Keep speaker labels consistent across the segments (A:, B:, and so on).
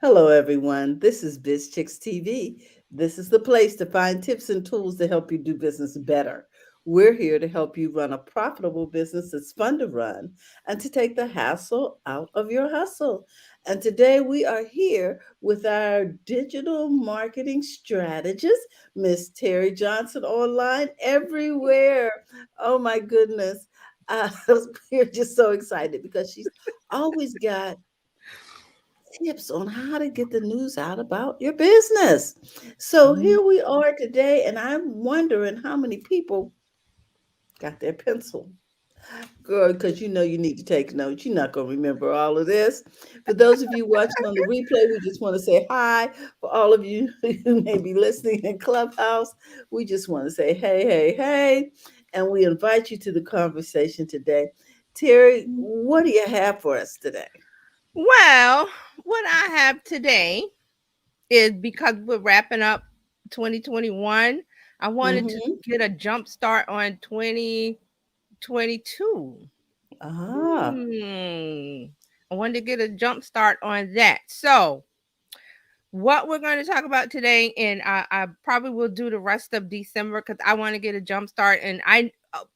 A: Hello, everyone. This is BizChicksTV. This is the place to find tips and tools to help you do business better. We're here to help you run a profitable business that's fun to run and to take the hassle out of your hustle. And today we are here with our digital marketing strategist, Miss Terry Johnson, online everywhere. Oh my goodness. Uh, we're just so excited because she's always got tips on how to get the news out about your business. So
B: Mhm.
A: here we are today, and I'm wondering how many people got their pencil. Girl, because you know you need to take notes. You're not going to remember all of this. For those of you watching on the replay, we just want to say hi. For all of you who may be listening in Clubhouse, we just want to say hey, hey, hey. And we invite you to the conversation today. Terry, what do you have for us today?
B: Well, what I have today is because we're wrapping up 2021, I wanted to
A: Mm-hmm.
B: get a jump start on 2022.
A: Ah.
B: Hmm. I wanted to get a jump start on that. So, what we're going to talk about today, and I probably will do the rest of December because I want to get a jump start. And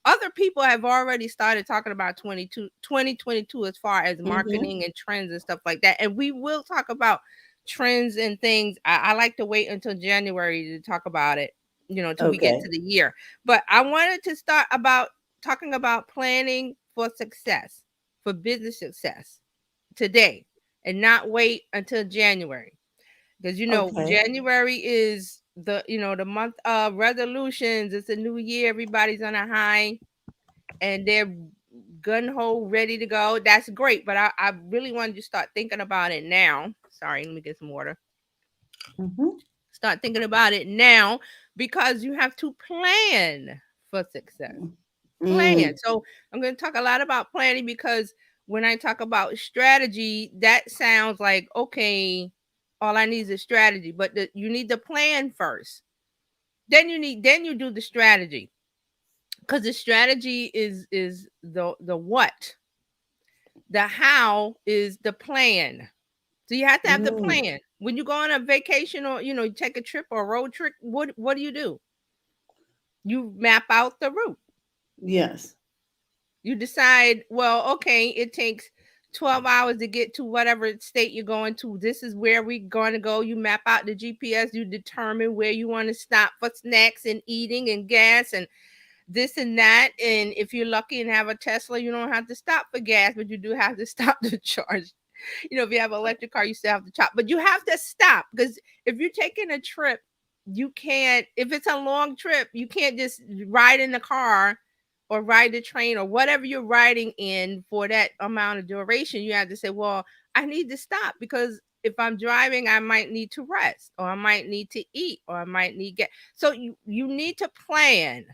B: other people have already started talking about 2022 as far as
A: Mm-hmm.
B: marketing and trends and stuff like that. And we will talk about trends and things. I like to wait until January to talk about it, till we get
A: Okay.
B: to the year. But I wanted to start about talking about planning for success, for business success today, and not wait until January because
A: Okay.
B: January is the month of resolutions. It's a new year. Everybody's on a high and they're gun ho ready to go. That's great, but I really wanted to start thinking about it now. Sorry, let me get some water.
A: Mm-hmm.
B: Start thinking about it now because you have to plan for success. Plan.
A: Mm.
B: So I'm going to talk a lot about planning because when I talk about strategy, that sounds like okay, all I need is a strategy, but you need the plan first. Then you do the strategy because the strategy is the what, the how is the plan. So you have to have the
A: Mm.
B: plan. When you go on a vacation or you take a trip or a road trip, what do? You map out the route.
A: Yes.
B: You decide, well, okay, it takes 12 hours to get to whatever state you're going to. This is where we're going to go. You map out the GPS, you determine where you want to stop for snacks and eating and gas and this and that. And if you're lucky and have a Tesla, you don't have to stop for gas, but you do have to stop to charge. If you have an electric car, you still have to chop, but you have to stop because if you're taking a trip, you can't, if it's a long trip, you can't just ride in the car or ride the train or whatever you're riding in for that amount of duration. You have to say, well, I need to stop because if I'm driving, I might need to rest or I might need to eat or I might need get. So you need to plan.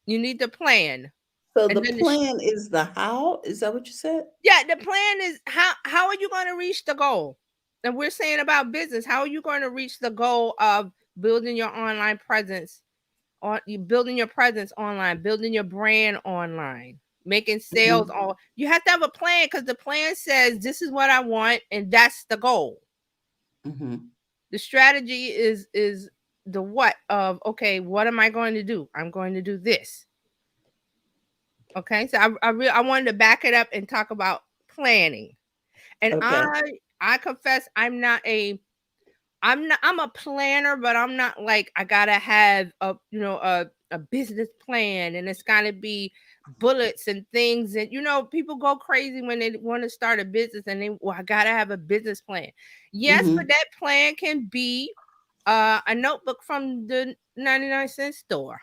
B: You need to plan.
A: So the
B: And then
A: plan is the how? Is that what you said?
B: yeah, the plan is how are you going to reach the goal? And we're saying about business, how are you going to reach the goal of building your online presence on you building your presence online, building your brand online, making sales
A: Mm-hmm.
B: all you have to have a plan because the plan says this is what I want and that's the goal.
A: Mm-hmm.
B: The strategy is the what of okay, what am I going to do? I'm going to do this. Okay, so I wanted to back it up and talk about planning. And
A: Okay.
B: I confess I'm a planner, but I'm not like I gotta have a business plan and it's gotta be bullets and things and people go crazy when they want to start a business and I gotta have a business plan. Yes, but
A: Mm-hmm.
B: that plan can be a notebook from the 99-cent store.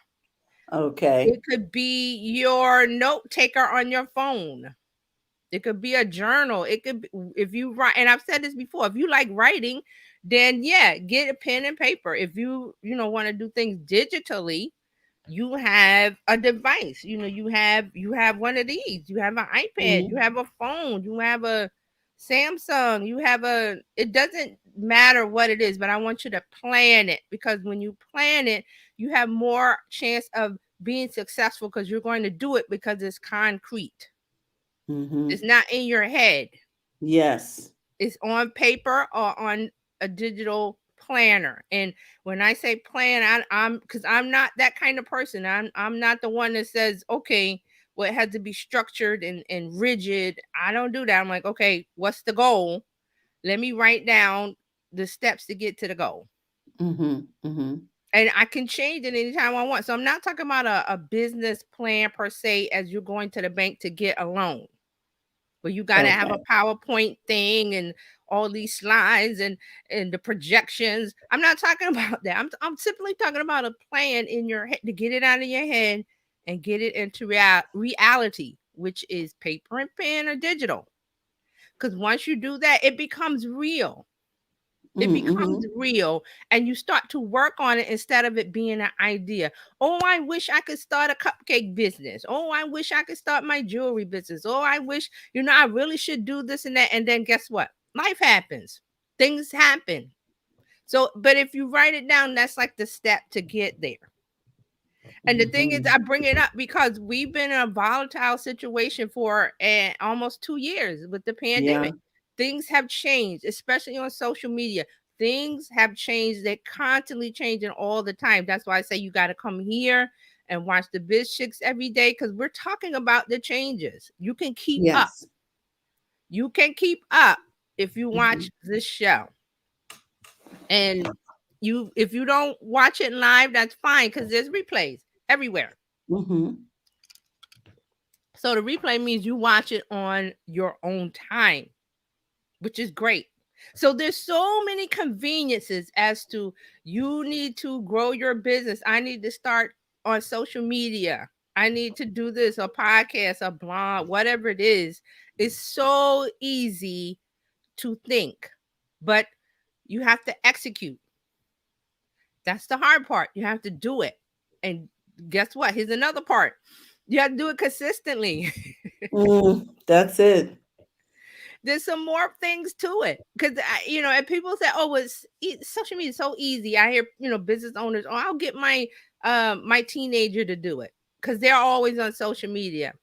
A: Okay.
B: It could be your note taker on your phone. It could be a journal. It could be, if you write, and I've said this before, if you like writing, then yeah, get a pen and paper. If you want to do things digitally, you have a device. You have one of these. You have an iPad, you
A: Mm-hmm.
B: have a phone, you have a Samsung, you have a it doesn't matter what it is, but I want you to plan it because when you plan it, you have more chance of being successful because you're going to do it because it's concrete.
A: Mm-hmm.
B: It's not in your head.
A: Yes.
B: It's on paper or on a digital planner. And when I say plan, I'm because I'm not that kind of person. I'm not the one that says, okay, well, it has to be structured and rigid. I don't do that. I'm like, okay, what's the goal? Let me write down the steps to get to the goal.
A: Mhm. Mhm.
B: And I can change it anytime I want. So I'm not talking about a business plan per se as you're going to the bank to get a loan. Where you got to have a
A: Okay.
B: PowerPoint thing and all these slides and the projections. I'm not talking about that. I'm simply talking about a plan in your head to get it out of your head and get it into reality, which is paper and pen or digital. Because once you do that, it becomes real. It becomes
A: Mhm.
B: real, and you start to work on it instead of it being an idea. Oh, I wish I could start a cupcake business. Oh, I wish I could start my jewelry business. Oh, I wish, I really should do this and that. And then guess what? Life happens. Things happen. So, but if you write it down, that's like the step to get there. And the thing is,
A: Mhm.
B: I bring it up because we've been in a volatile situation for almost 2 years with the
A: Yeah.
B: pandemic. Things have changed, especially on social media. Things have changed. They're constantly changing all the time. That's why I say you got to come here and watch the Biz Chicks every day because we're talking about the changes. You can keep up.
A: Yes.
B: You can keep up if you
A: Mhm.
B: watch this show. And if you don't watch it live, that's fine because there's replays everywhere.
A: Mhm.
B: So the replay means you watch it on your own time, which is great. So there's so many conveniences as to you need to grow your business. I need to start on social media. I need to do this, a podcast, a blog, whatever it is. It's so easy to think, but you have to execute. That's the hard part. You have to do it. And guess what? Here's another part. You have to do it consistently.
A: That's it.
B: There's some more things to it because and people say, "Oh, social media is so easy." I hear business owners, "Oh, I'll get my teenager to do it because they're always on social media."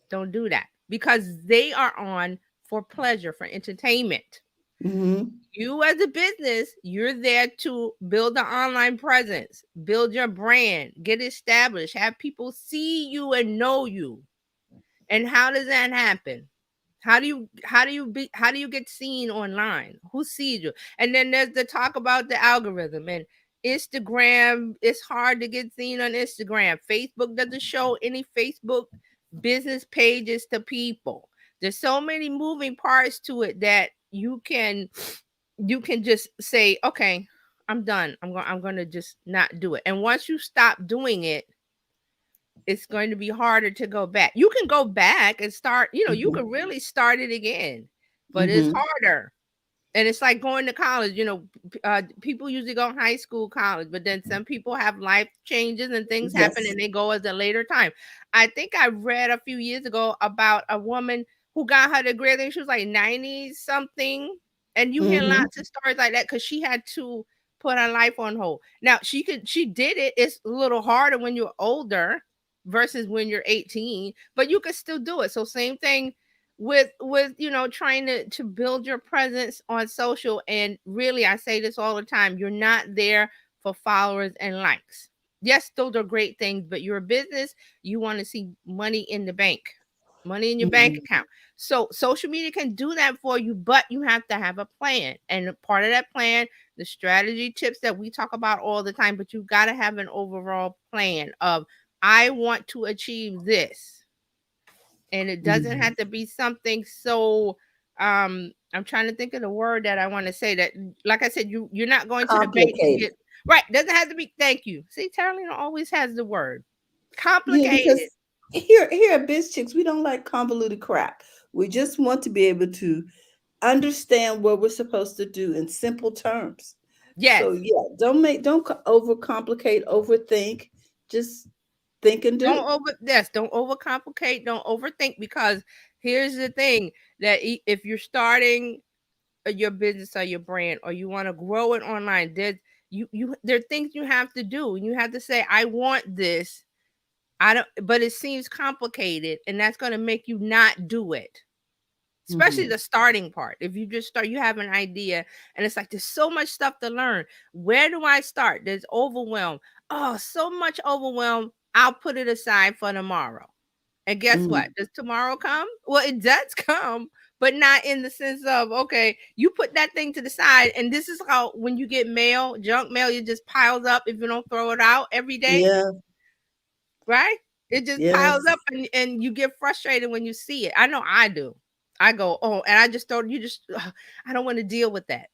B: Don't do that because they are on for pleasure, for entertainment.
A: Mhm.
B: You as a business, you're there to build an online presence, build your brand, get established, have people see you and know you. And how does that happen? How do you get seen online? Who sees you? And then there's the talk about the algorithm and Instagram. It's hard to get seen on Instagram. Facebook doesn't show any Facebook business pages to people. There's so many moving parts to it that you can just say, okay, I'm done. I'm gonna just not do it. And once you stop doing it, it's going to be harder to go back. You can go back and start, you
A: Mhm.
B: can really start it again, but it's
A: Mhm.
B: harder. And it's like going to college, people usually go high school, college, but then some people have life changes and things happen
A: Yes.
B: and they go at a later time. I think I read a few years ago about a woman who got her degree. I think she was like 90 something. And you hear
A: Mhm.
B: lots of stories like that because she had to put her life on hold. Now she did it. It's a little harder when you're older versus when you're 18, but you could still do it. So same thing with trying to build your presence on social. And really, I say this all the time, you're not there for followers and likes. Yes, those are great things, but you're a business. You want to see money in the bank, money in your bank
A: Mhm.
B: account. So social media can do that for you, but you have to have a plan. And part of that plan, the strategy tips that we talk about all the time, but you got to have an overall plan of, I want to achieve this. And it doesn't
A: Mhm.
B: have to be something so I'm trying to think of the word that I want to say, that like I said, you're not going to the bank to
A: Complicated.
B: get right. Doesn't have to be. Thank you. See, Carolina always has the word
A: Yeah,
B: complicated.
A: because here at Biz Chicks, we don't like convoluted crap. We just want to be able to understand what we're supposed to do in simple terms.
B: Yes.
A: So yeah, don't overcomplicate, overthink. Just think and do.
B: Don't overcomplicate, don't overthink, because here's the thing, that if you're starting your business or your brand, or you want to grow it online, there are things you have to do. You have to say, I want this. I don't, but it seems complicated, and that's going to make you not do it. especially
A: Mhm.
B: the starting part. If you just start, you have an idea, and it's like there's so much stuff to learn. Where do I start? There's overwhelm. Oh, so much overwhelm. I'll put it aside for tomorrow. And guess what?
A: Mhm.
B: Does tomorrow come? Well, it does come, but not in the sense of, okay, you put that thing to the side. And this is how, when you get mail, junk mail, it just piles up if you don't throw it out every day,
A: Yeah.
B: right? It just piles
A: Yes.
B: up, and you get frustrated when you see it. I know I do. I go, oh, and I just don't, you just, I don't want to deal with that.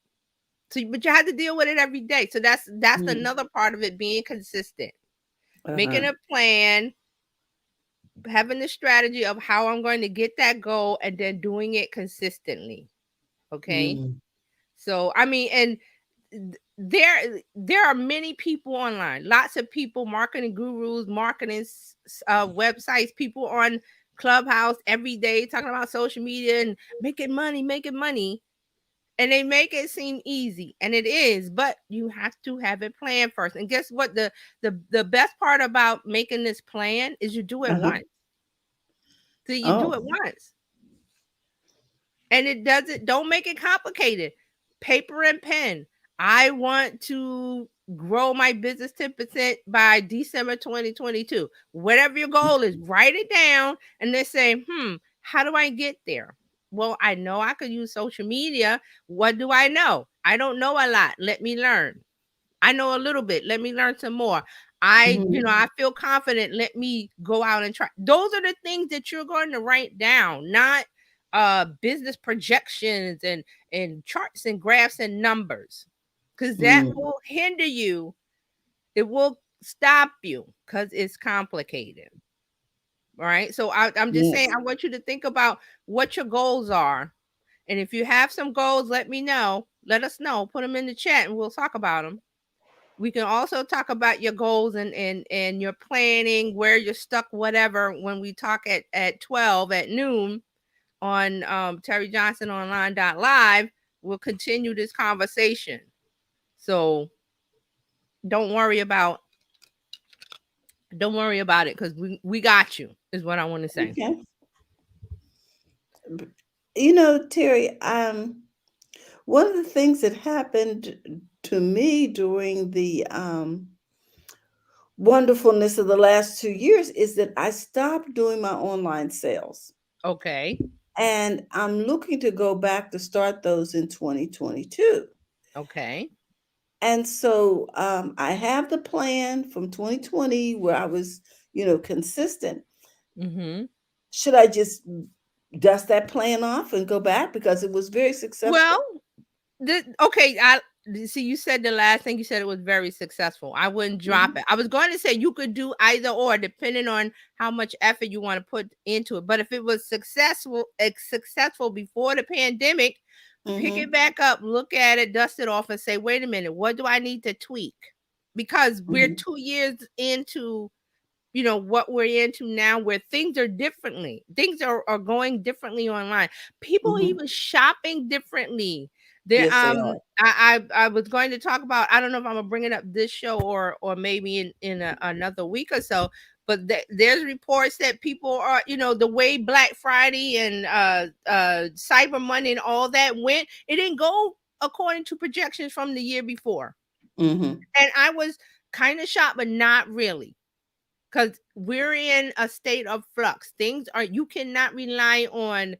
B: So, but you have to deal with it every day. So that's
A: Mhm.
B: another part of it, being consistent, making
A: Uh-huh.
B: a plan, having the strategy of how I'm going to get that goal, and then doing it consistently. Okay.
A: Mm.
B: So, I mean, and there are many people online, lots of people, marketing gurus, marketing websites, people on Clubhouse every day talking about social media and making money. And they make it seem easy, and it is, but you have to have it planned first. And guess what? The best part about making this plan is you do it
A: Uh-huh.
B: once. So you do
A: Oh.
B: it once. And it doesn't, don't make it complicated. Paper and pen. I want to grow my business 10% by December 2022. Whatever your goal is, write it down and then say, how do I get there? Well, I know I could use social media. What do I know? I don't know a lot. Let me learn. I know a little bit. Let me learn some more.
A: Mhm.
B: I feel confident. Let me go out and try. Those are the things that you're going to write down, not business projections and charts and graphs and numbers. Because that
A: Mm.
B: will hinder you. It will stop you because it's complicated. All right. So I'm just saying,
A: Yes.
B: I want you to think about what your goals are. And if you have some goals, let me know. Let us know. Put them in the chat and we'll talk about them. We can also talk about your goals and your planning, where you're stuck, whatever, when we talk at 12 at noon on Terry Johnson Online Live. We'll continue this conversation. So don't worry about don't worry about it, because we got you, is what I want to say.
A: Okay. You know, Terry, one of the things that happened to me during the wonderfulness of the last 2 years is that I stopped doing my online sales.
B: Okay.
A: And I'm looking to go back to start those in 2022.
B: Okay.
A: And so I have the plan from 2020 where I was, consistent.
B: Mm-hmm.
A: Should I just dust that plan off and go back because it was very
B: Well,
A: successful?
B: okay, I see, you said the last thing you said, it was very successful. I wouldn't drop
A: Mhm.
B: it. I was going to say you could do either or, depending on how much effort you want to put into it. But if it was successful before the pandemic, pick it
A: Mhm.
B: back up, look at it, dust it off, and say, wait a minute, what do I need to tweak? Because we're
A: Mhm.
B: 2 years into, what we're into now, where things are going differently online. People are
A: Mhm.
B: even shopping differently. There
A: Yes, they are.
B: I was going to talk about, I don't know if I'm gonna bring it up this show or maybe in another week or so, but there's reports that people are, the way Black Friday and Cyber Monday and all that went, it didn't go according to projections from the year before.
A: Mhm.
B: And I was kind of shocked, but not really, because we're in a state of flux. Things are, you cannot rely on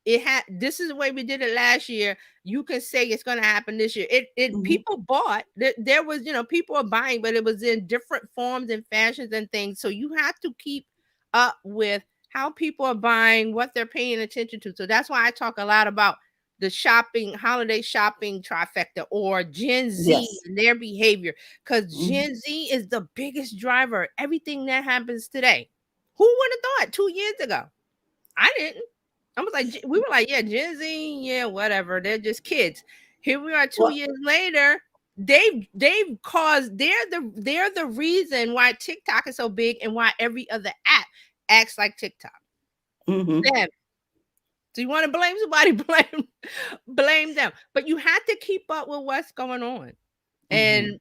B: it. This is the way we did it last year. You can say it's going to happen this year. It
A: Mhm.
B: People bought. There was, people are buying, but it was in different forms and fashions and things. So you have to keep up with how people are buying, what they're paying attention to. So that's why I talk a lot about the holiday shopping trifecta, or Gen Z
A: Yes.
B: and their behavior, because
A: Mhm.
B: Gen Z is the biggest driver. Everything that happens today. Who would have thought 2 years ago? I didn't. I was like, we were like, yeah, Gen Z, yeah, whatever. They're just kids. Here we are, two
A: Well,
B: years later. They've caused. They're the reason why TikTok is so big and why every other app acts like TikTok.
A: mhm.
B: Them. So you want to blame somebody? Blame them. But you have to keep up with what's going on,
A: Mhm.
B: and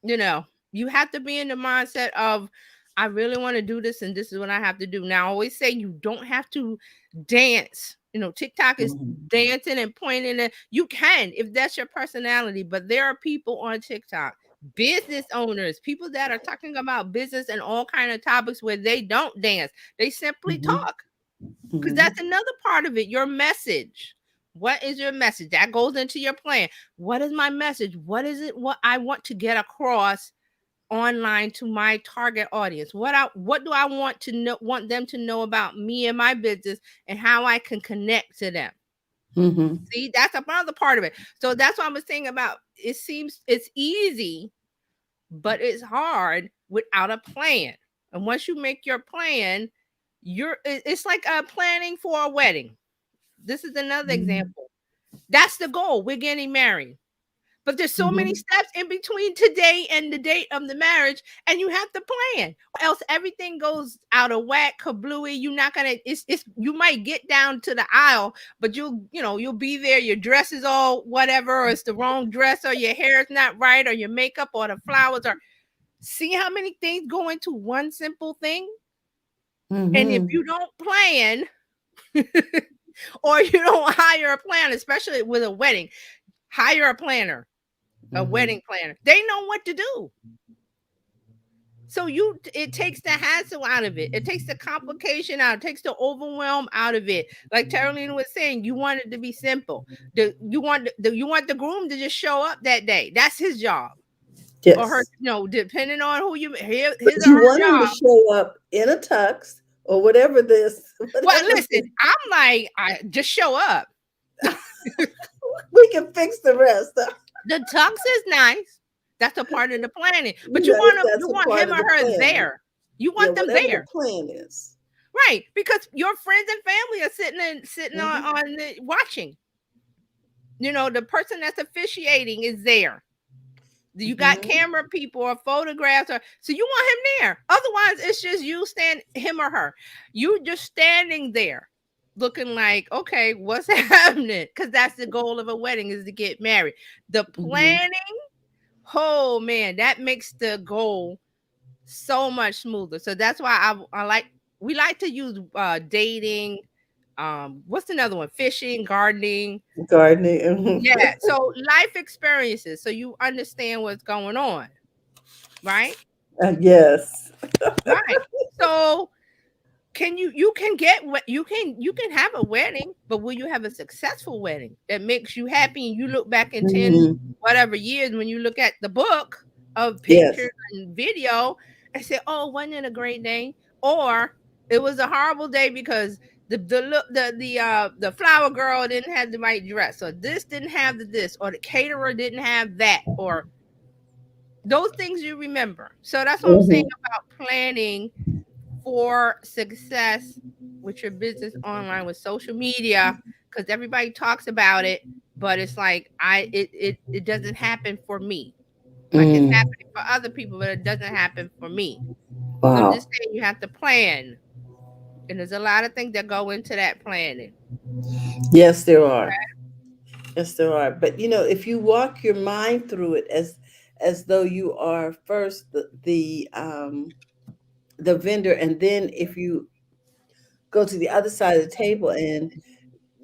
B: you know you have to be in the mindset of, I really want to do this, and this is what I have to do. Now, I always say you don't have to dance TikTok is
A: Mhm.
B: dancing and pointing at you can if that's your personality, but there are people on TikTok, business owners, people that are talking about business and all kind of topics where they don't dance. They simply
A: Mhm.
B: talk. Because
A: Mhm.
B: that's another part of it, your message. What is your message? That goes into your plan. What is my message? What is it what I want to get across online to my target audience? What do I want them to know about me and my business and how I can connect to them?
A: Mhm.
B: See, that's another part of it. So that's what I was saying about it seems it's easy, but it's hard without a plan. And once you make your plan, it's like planning for a wedding. This is another
A: Mhm.
B: example. That's the goal. We're getting married. But there's so many
A: Mhm.
B: steps in between today and the date of the marriage, and you have to plan. Or else everything goes out of whack, kablooey. You're not gonna. It's you might get down to the aisle, but you'll be there. Your dress is all whatever, or it's the wrong dress, or your hair is not right, or your makeup, or the flowers, or see how many things go into one simple thing. And if
A: Mhm.
B: you don't plan, or you don't hire a planner, especially with a wedding, hire a planner, a
A: Mhm.
B: wedding planner. They know what to do. So it takes the hassle out of it. It takes the complication out. It takes the overwhelm out of it. Like Carolina was saying, you want it to be simple. You want the groom to just show up that day. That's his job. Or her,
A: Yes.
B: depending on who his
A: But
B: or
A: you
B: her
A: want him to
B: job.
A: show up in a tux or whatever this,
B: Well,
A: whatever
B: listen,
A: this.
B: I'm like, I just show up.
A: We can fix the rest.
B: The tux is nice. That's a part of the planning. But
A: That's
B: you
A: a
B: want
A: part
B: him
A: of
B: or
A: the
B: her
A: planning.
B: there. You
A: Yeah,
B: want them
A: whatever the
B: there.
A: plan is.
B: Right. Because your friends and family are sitting
A: Mhm.
B: watching. The person that's officiating is there. You got
A: Mhm.
B: camera people or photographs, or so you want him there. Otherwise, it's just you stand him or her. You just standing there looking like, okay, what's happening? Because that's the goal of a wedding, is to get married. The
A: Mhm.
B: planning, oh man, that makes the goal so much smoother. So that's why we like to use dating. What's another one? Fishing, gardening.
A: Gardening.
B: Yeah. So life experiences, so you understand what's going on, right?
A: Yes.
B: Right. So you can get what you can have a wedding, but will you have a successful wedding that makes you happy and you look back in 10
A: Mhm.
B: whatever years when you look at the book of
A: Yes.
B: pictures and video and say, oh, wasn't it a great day? Or it was a horrible day because the flower girl didn't have the right dress, or this didn't have this, or the caterer didn't have that, or those things you remember. So that's what I'm saying
A: Mhm.
B: about planning for success with your business online with social media, because everybody talks about it, but it's like it doesn't happen for me. Like it's
A: Mm.
B: happening for other people, but it doesn't happen for me. So I'm
A: Wow.
B: just saying you have to plan. And there's a lot of things that go into that planning.
A: Yes, there are. Yes, there are. But if you walk your mind through it as though you are first the vendor, and then if you go to the other side of the table and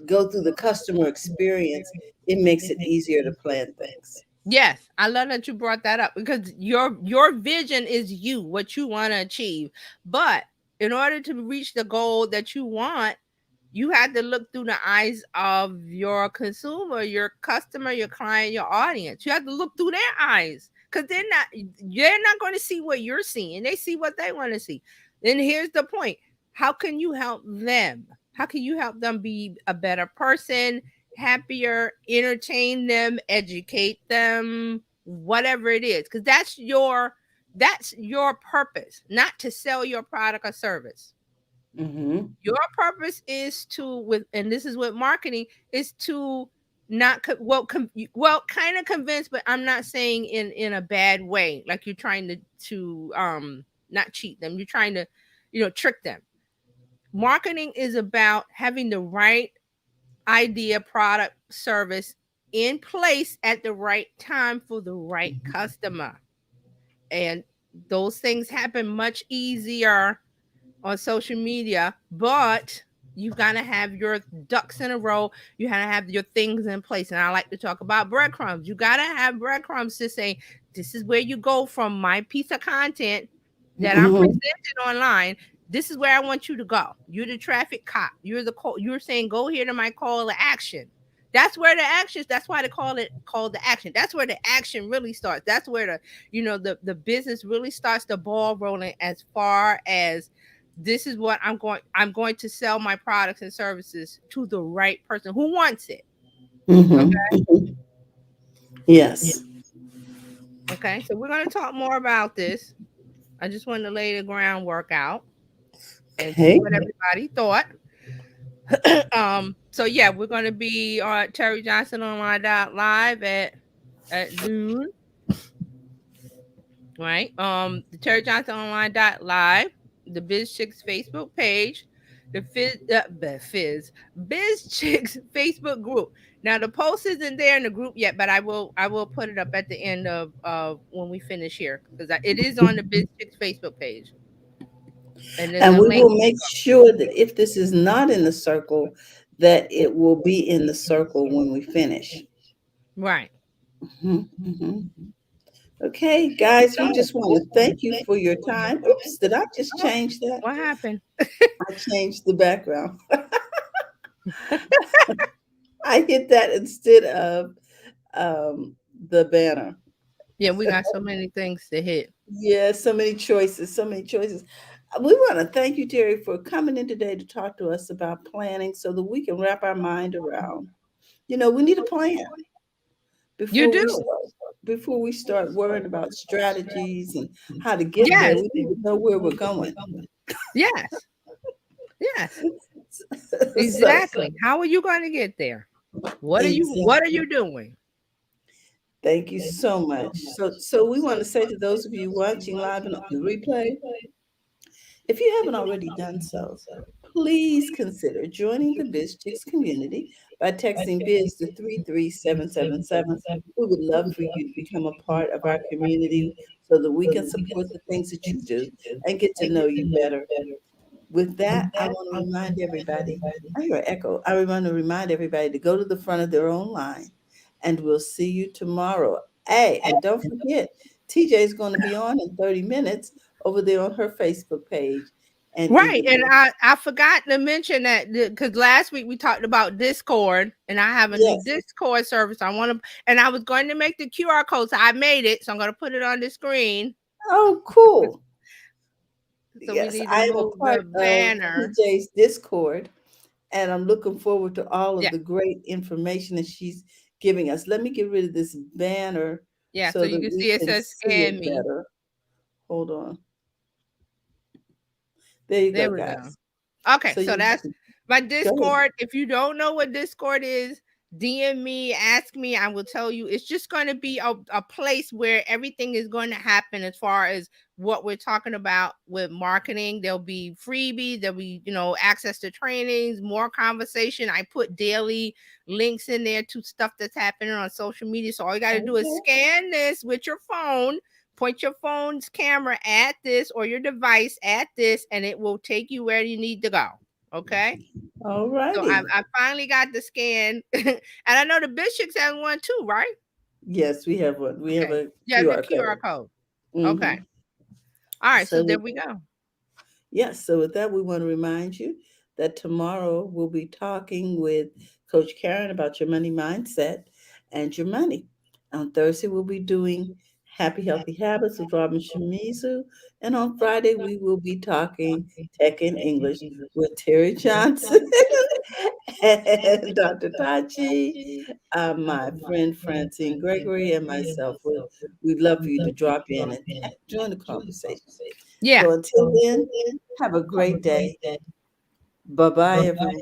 A: go through the customer experience, it makes it easier to plan things.
B: Yes, I love that you brought that up, because your vision is what you want to achieve. But in order to reach the goal that you want, you have to look through the eyes of your consumer, your customer, your client, your audience. You have to look through their eyes, because they're not going to see what you're seeing. They see what they want to see. Then here's the point. How can you help them? How can you help them be a better person, happier, entertain them, educate them, whatever it is? Because that's your purpose, not to sell your product or service.
A: Mm-hmm.
B: Your purpose is to and this is what marketing is, to not well, kind of convince, but I'm not saying in a bad way, like you're trying to not cheat them. You're trying to trick them. Marketing is about having the right idea, product, service in place at the right time for the right customer. And those things happen much easier on social media, but You gotta have your ducks in a row. You gotta have your things in place. And I like to talk about breadcrumbs. You gotta have breadcrumbs to say, this is where you go from my piece of content that I'm
A: Mhm.
B: presenting online. This is where I want you to go. You're the traffic cop. You're the call. You're saying go here to my call to action. That's where the actions. That's why they call it call to action. That's where the action really starts. That's where the business really starts the ball rolling as far as this is what I'm going to sell my products and services to the right person who wants it. Okay.
A: Mhm. Mhm. Yes.
B: Okay. So we're going to talk more about this. I just wanted to lay the groundwork out and see
A: Okay.
B: what everybody thought. So yeah, we're going to be on Terry Johnson Online live at noon, right? The Terry Johnson Online live, the Biz Chicks Facebook page, the Biz Chicks Facebook group. Now the post isn't there in the group yet, but I will put it up at the end of when we finish here because it is on the Biz Chicks Facebook page, and there's
A: And
B: a
A: we
B: link.
A: will make sure that if this is not in the circle, that it will be in the circle when we finish.
B: Right.
A: Mhm. Mhm. Okay, guys, we just want to thank you for your time. Oops, did I just
B: Oh,
A: change that?
B: what happened?
A: I changed the background. I hit that instead of um, the banner.
B: Yeah, we got so many things to hit.
A: Yeah, so many choices, so many choices. We want to thank you, Terry, for coming in today to talk to us about planning so that we can wrap our mind around. We need a plan
B: You
A: before we
B: do.
A: start before we start worrying about strategies and how to get there.
B: Yes.
A: We need to know where we're going.
B: Yes. Yes.
A: So
B: Exactly. How are you going to get there? What are you
A: exactly.
B: doing?
A: Thank you so much. So we want to say to those of you watching live and on the replay, if you haven't already done so, please consider joining the BizChicks community by texting Biz to 33777. We would love for you to become a part of our community so that we can support the things that you do and get to know you better. With that, I want to remind everybody, I hear an echo. I want to remind everybody to go to the front of their own line, and we'll see you tomorrow. Hey, and don't forget, TJ is going to be on in 30 minutes over there on her Facebook page and
B: Right.
A: even
B: And I forgot to mention that because last week we talked about Discord and I have a new
A: yes.
B: Discord service. And I was going to make the QR code. So I made it. So I'm going to put it on the screen.
A: Oh, cool.
B: So we
A: Yes,
B: need to
A: I am a
B: move the
A: part of
B: banner.
A: TJ's Discord, and I'm looking forward to all of
B: Yeah.
A: the great information that she's giving us. Let me get rid of this banner
B: Yeah. So
A: so
B: you
A: that
B: can
A: we
B: see it
A: can
B: says
A: see
B: scan
A: it
B: me.
A: better. Hold on. There you
B: There
A: go,
B: we go.
A: guys.
B: Okay,
A: So
B: so
A: you
B: that's my
A: go ahead.
B: Discord. If you don't know what Discord is, DM me, ask me. I will tell you. It's just going to be a place where everything is going to happen as far as what we're talking about with marketing. There'll be freebies, there'll be, access to trainings, more conversation. I put daily links in there to stuff that's happening on social media. So all you got to do is
A: Okay.
B: scan this with your phone, point your phone's camera at this or your device at this, and it will take you where you need to go. Okay.
A: All
B: So I,
A: righty.
B: I finally got the scan, and I know the Bishops has one too, right?
A: Yes, we have one. We have
B: Okay.
A: a
B: You have your
A: QR
B: QR
A: code.
B: code. Okay.
A: Hmm.
B: All right. So
A: So
B: there
A: with
B: we go.
A: yes, so with that, we want to remind you that tomorrow we'll be talking with Coach Karen about your money mindset and your money. On Thursday, we'll be doing Happy Healthy Habits with Robin Shimizu. And on Friday, we will be talking Tech in English with Terry Johnson and Dr. Tachi, my friend Francine Gregory, and myself. We'd love for you to drop in and join the conversation.
B: Yeah.
A: So until then, have a great day. Bye bye, everyone.